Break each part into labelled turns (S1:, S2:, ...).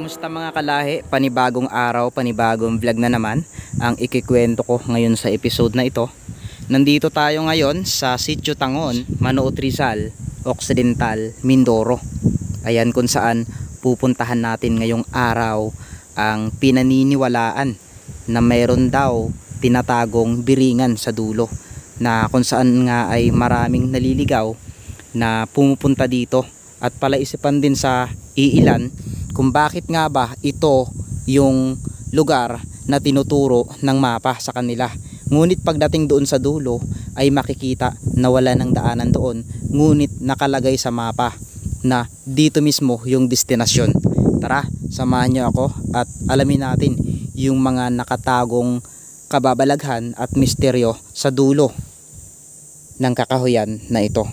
S1: Kamusta mga kalahi? Panibagong araw, panibagong vlog na naman ang ikikwento ko ngayon sa episode na ito. Nandito tayo ngayon sa Sitio Tangon, Manoot Rizal, Occidental, Mindoro. Ayan kung saan pupuntahan natin ngayong araw ang pinaniniwalaan na mayroon daw tinatagong biringan sa dulo, na kung saan nga ay maraming naliligaw na pumupunta dito at palaisipan din sa iilan kung bakit nga ba ito yung lugar na tinuturo ng mapa sa kanila. Ngunit pagdating doon sa dulo ay makikita na wala ng daanan doon, ngunit nakalagay sa mapa na dito mismo yung destinasyon. Tara, samahan niyo ako at alamin natin yung mga nakatagong kababalaghan at misteryo sa dulo ng kakahuyan na ito.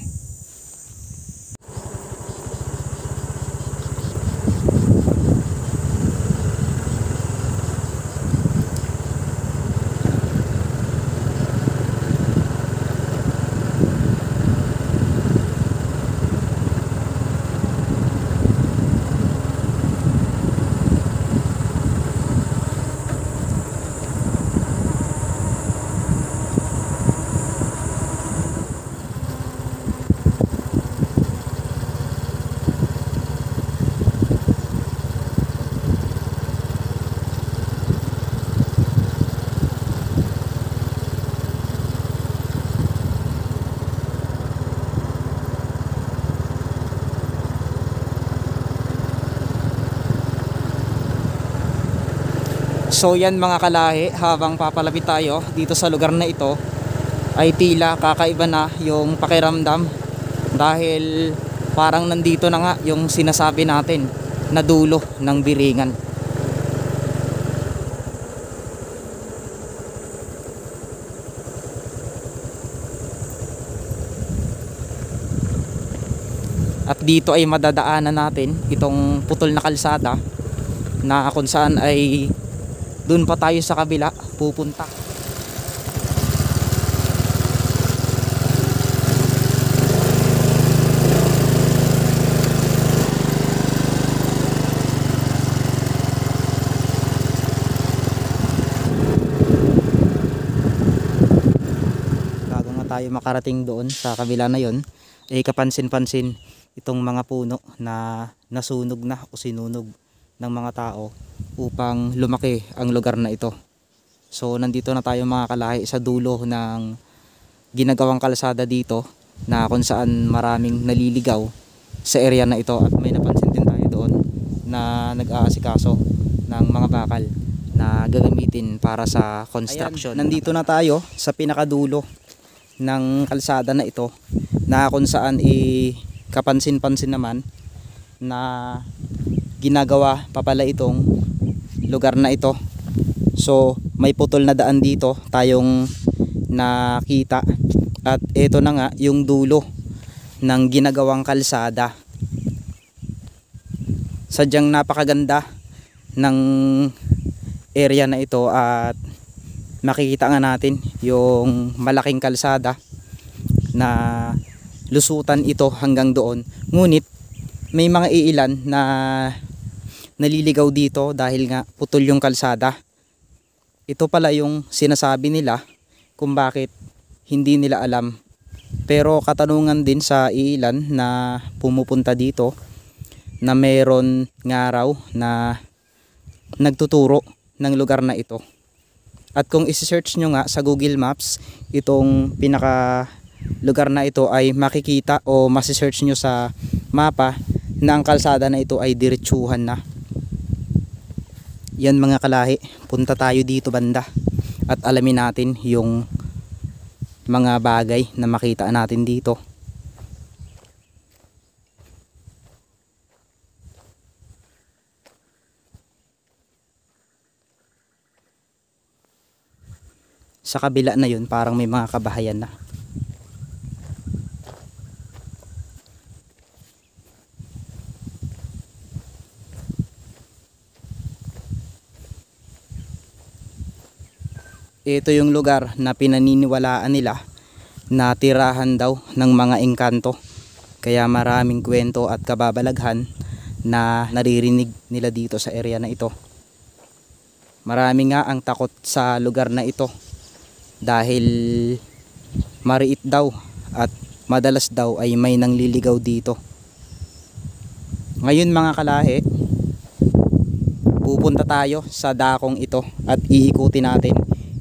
S1: So yan mga kalahi, habang papalapit tayo dito sa lugar na ito ay tila kakaiba na yung pakiramdam, dahil parang nandito na nga yung sinasabi natin na dulo ng biringan. At dito ay madadaanan natin itong putol na kalsada na kung saan ay doon pa tayo sa kabila pupunta. Bago nga tayo makarating doon sa kabila na yon, ay kapansin-pansin itong mga puno na nasunog na o sinunog ng mga tao upang lumaki ang lugar na ito. So nandito na tayo mga kalahi sa dulo ng ginagawang kalsada dito, na kung saan maraming naliligaw sa area na ito, at may napansin din tayo doon na nag-aasikaso ng mga bakal na gagamitin para sa construction. Ayan, nandito na tayo sa pinakadulo ng kalsada na ito, na kung saan kapansin-pansin naman na ginagawa pa pala itong lugar na ito. So may putol na daan dito tayong nakita, at ito na nga yung dulo ng ginagawang kalsada. Sadyang napakaganda ng area na ito, at makikita nga natin yung malaking kalsada na lusutan ito hanggang doon. Ngunit may mga iilan na naliligaw dito dahil nga putol yung kalsada. Ito pala yung sinasabi nila kung bakit hindi nila alam. Pero katanungan din sa iilan na pumupunta dito na meron nga raw na nagtuturo ng lugar na ito. At kung isi-search nyo nga sa Google Maps itong pinaka lugar na ito, ay makikita o masi-search nyo sa mapa na ang kalsada na ito ay diretsuhan na. Yan mga kalahi, punta tayo dito banda at alamin natin yung mga bagay na makita natin dito. Sa kabila na yun parang may mga kabahayan na. Ito yung lugar na pinaniniwalaan nila na tirahan daw ng mga engkanto. Kaya maraming kwento at kababalaghan na naririnig nila dito sa area na ito. Marami nga ang takot sa lugar na ito dahil mariit daw at madalas daw ay may nangliligaw dito. Ngayon mga kalahi, pupunta tayo sa dakong ito at iikutin natin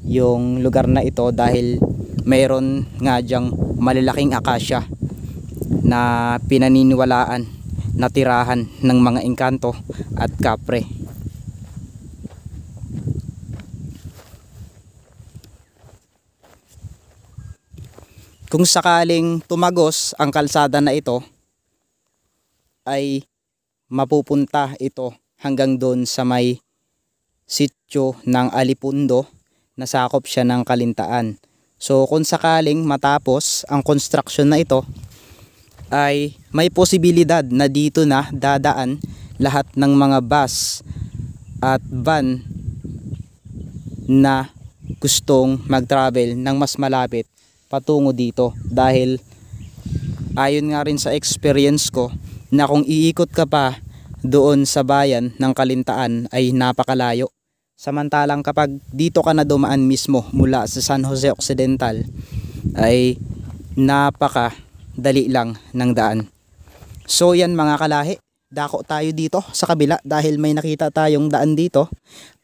S1: yung lugar na ito dahil mayroon nga diyang malalaking akasya na pinaniniwalaan na tirahan ng mga engkanto at kapre. Kung sakaling tumagos ang kalsada na ito, ay mapupunta ito hanggang doon sa may sityo ng Alipundo na sakop siya ng Kalintaan. So kung sakaling matapos ang construction na ito, ay may posibilidad na dito na dadaan lahat ng mga bus at van na gustong mag-travel ng mas malapit patungo dito, dahil ayon nga rin sa experience ko na kung iikot ka pa doon sa bayan ng Kalintaan ay napakalayo. Samantalang kapag dito ka na dumaan mismo mula sa San Jose Occidental ay napakadali lang ng daan. So yan mga kalahi, dako tayo dito sa kabila dahil may nakita tayong daan dito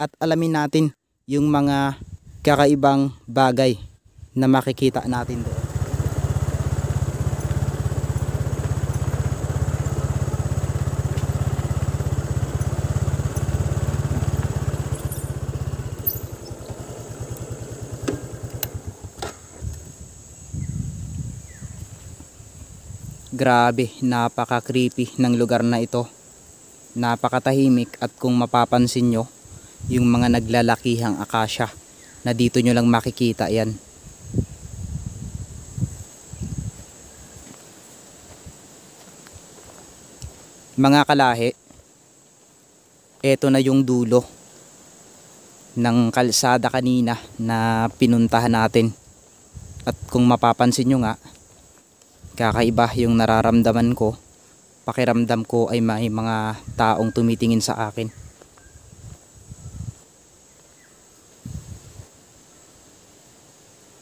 S1: at alamin natin yung mga kakaibang bagay na makikita natin doon. Grabe, napaka-creepy ng lugar na ito. Napakatahimik at kung mapapansin nyo, yung mga naglalakihang akasya na dito nyo lang makikita yan. Mga kalahi, eto na yung dulo ng kalsada kanina na pinuntahan natin. At kung mapapansin nyo nga, kakaiba yung nararamdaman ko. Pakiramdam ko ay may mga taong tumitingin sa akin.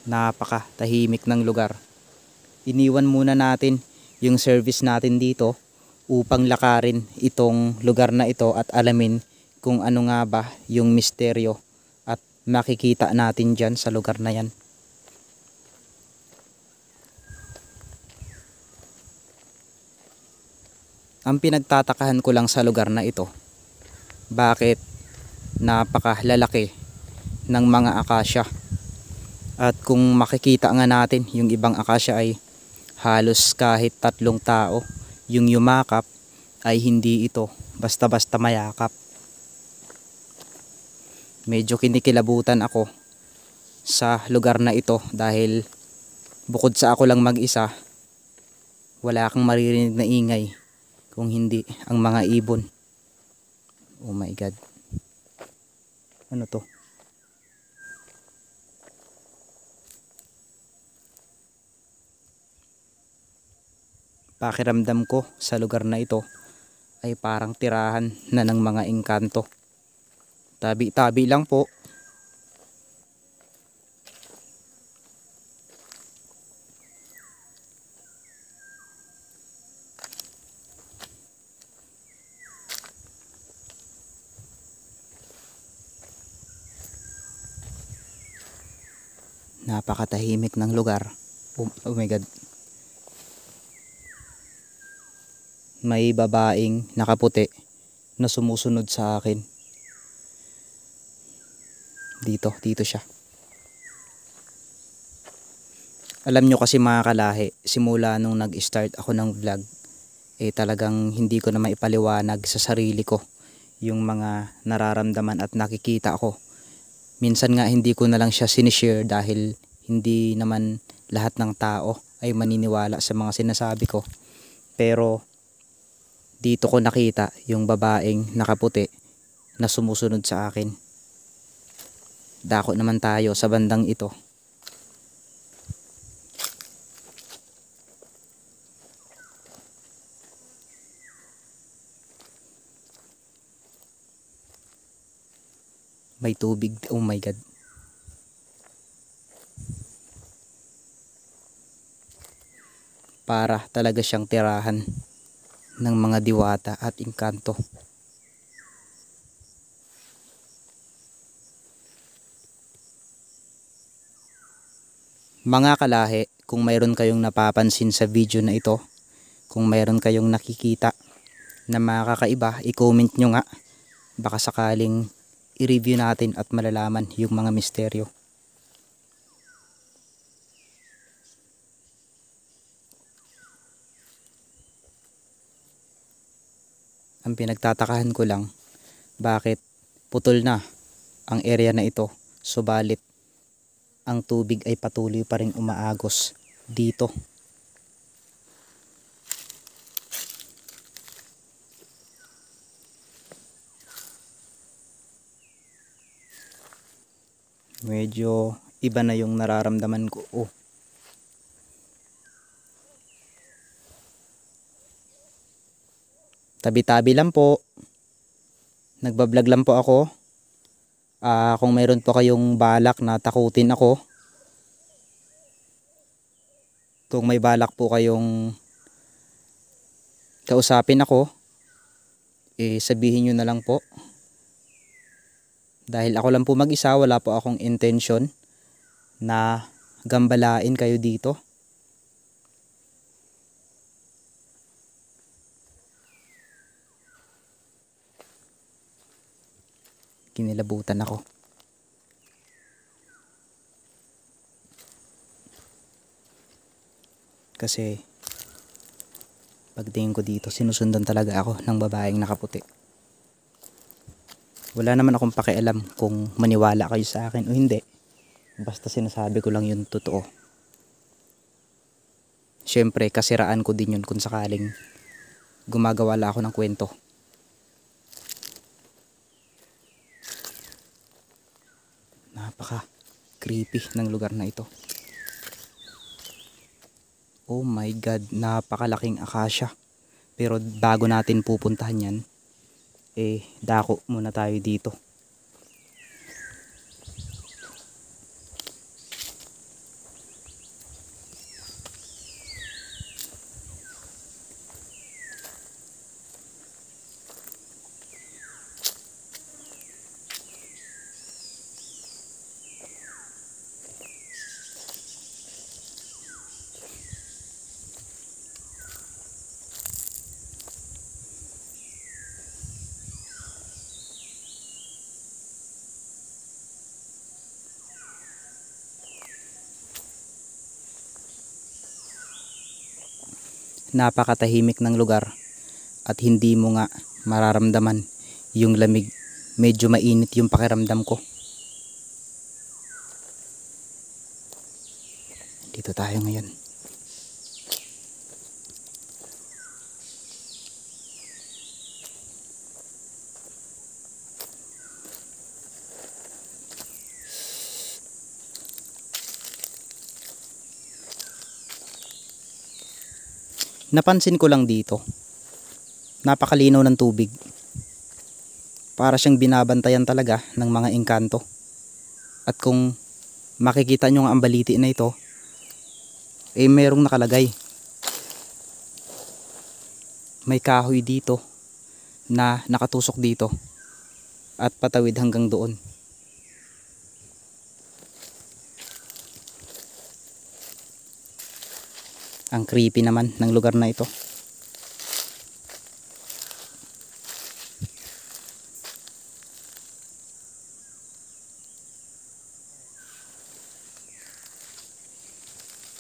S1: Napakatahimik ng lugar. Iniwan muna natin yung service natin dito upang lakarin itong lugar na ito at alamin kung ano nga ba yung misteryo at makikita natin dyan sa lugar na yan. Ang pinagtatakahan ko lang sa lugar na ito, bakit napakalalaki ng mga akasya. At kung makikita nga natin, yung ibang akasya ay halos kahit 3 tao yung yumakap ay hindi ito basta-basta mayakap. Medyo kinikilabutan ako sa lugar na ito dahil bukod sa ako lang mag-isa, wala kang maririnig na ingay kung hindi ang mga ibon. Oh my God. Ano to? Pakiramdam ko sa lugar na ito ay parang tirahan na ng mga engkanto. Tabi-tabi lang po. Napakatahimik ng lugar. Oh my God. May babaeng nakaputi na sumusunod sa akin. Dito siya. Alam nyo kasi mga kalahi, simula nung nag-start ako ng vlog, talagang hindi ko na maipaliwanag sa sarili ko yung mga nararamdaman at nakikita ko. Minsan nga hindi ko na lang siya sinishare dahil hindi naman lahat ng tao ay maniniwala sa mga sinasabi ko. Pero dito ko nakita yung babaeng nakaputi na sumusunod sa akin. Dako naman tayo sa bandang ito. May tubig. Oh my God. Para talaga siyang tirahan ng mga diwata at engkanto. Mga kalahi, kung mayroon kayong napapansin sa video na ito, kung mayroon kayong nakikita na makakaiba, i-comment nyo nga. Baka sakaling i-review natin at malalaman yung mga misteryo. Ang pinagtatakahan ko lang, bakit putol na ang area na ito, subalit ang tubig ay patuloy pa rin umaagos dito. Medyo iba na yung nararamdaman ko. Oh. Tabi-tabi lang po. Nagbablog lang po ako. Kung mayroon po kayong balak na takutin ako, kung may balak po kayong kausapin ako, sabihin nyo na lang po. Dahil ako lang po mag-isa, wala po akong intention na gambalain kayo dito. Kinilabutan ako. Kasi pagtingin ko dito, sinusundan talaga ako ng babaeng nakaputi. Wala naman akong pakialam kung maniwala kayo sa akin o hindi. Basta sinasabi ko lang yung totoo. Siyempre, kasiraan ko din yun kung sakaling gumagawa lang ako ng kwento. Napaka creepy ng lugar na ito. Oh my God, napakalaking akasya. Pero bago natin pupuntahan yan, dako muna tayo dito. Napakatahimik ng lugar at hindi mo nga mararamdaman yung lamig. Medyo mainit yung pakiramdam ko. Dito tayo ngayon. Napansin ko lang dito, napakalinaw ng tubig. Para siyang binabantayan talaga ng mga engkanto. At kung makikita nyo nga ang baliti na ito, merong nakalagay. May kahoy dito na nakatusok dito at patawid hanggang doon. Ang creepy naman ng lugar na ito.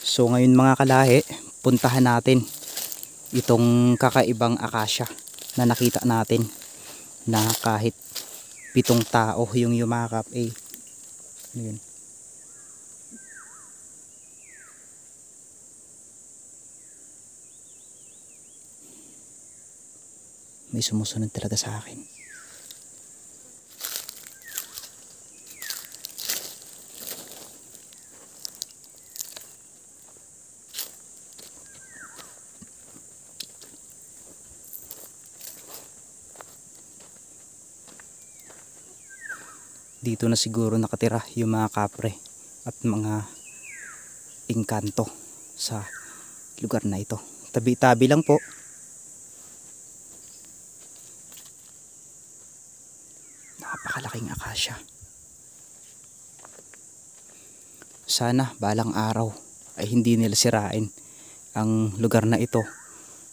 S1: So ngayon mga kalahi, puntahan natin itong kakaibang akasya na nakita natin, na kahit 7 tao yung yumakap, yun. May sumusunod talaga sa akin. dito na siguro nakatira yung mga kapre at mga engkanto sa lugar na ito. Tabi-tabi lang po. Napakalaking akasya. Sana balang araw ay hindi nila sirain ang lugar na ito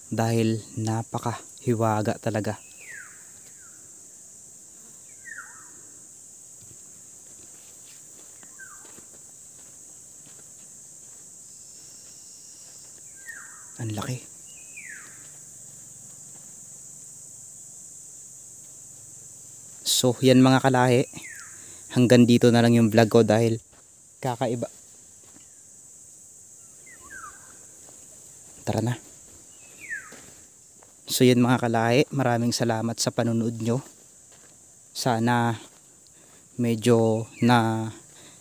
S1: dahil napakahiwaga talaga. Ang laki. So yan mga kalahi, hanggang dito na lang yung vlog ko dahil kakaiba. Tara na. So yan mga kalahi, maraming salamat sa panonood nyo. Sana medyo na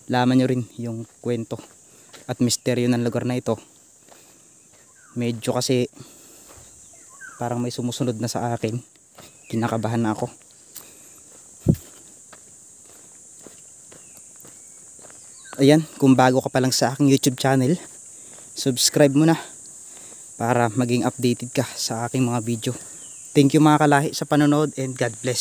S1: laman nyo rin yung kwento at misteryo ng lugar na ito. Medyo kasi parang may sumusunod na sa akin. Kinakabahan na ako. Ayan, kung bago ka pa lang sa aking YouTube channel, subscribe mo na para maging updated ka sa aking mga video. Thank you mga kalahi sa panonood and God bless.